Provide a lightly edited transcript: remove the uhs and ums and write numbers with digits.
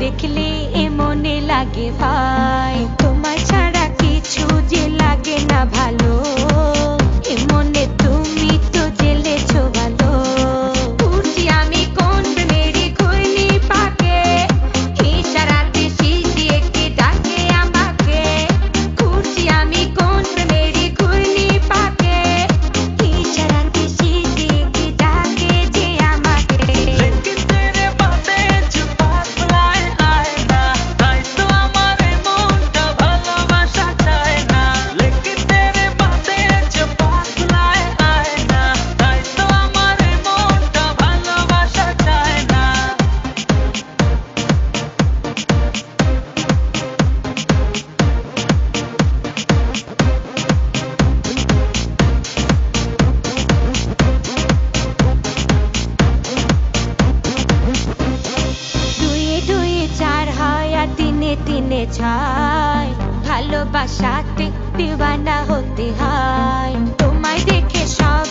দেখলে এ মনে লাগে ভাই তোমার ছাড়া কিছু যে লাগে না ভালো এ মনে তুমি তো জেলেছো ভালো উঠছি আমি কোন মেরি ঘূর্ণি পাকে ইশারাতে শিশিয়ে কে ডাকে আমাকে উঠছি আমি কোন মেরি ঘূর্ণি পাকে ইশারাতে শিশিয়ে কে ডাকে যে আমাকে लेकिन तेरे बातें जो पास लाए आए ना তাই তো আমার মনটা ভালোবাসা চায় না लेकिन तेरे बातें जो पास लाए आए ना তাই তো আমার মনটা ভালোবাসা চায় না দুয়ে দুয়ে চার হয় আর তিনে তিনে ছয় ভালোবাসাতে দিওয়ানা হতে হয় তোমায় দেখে সব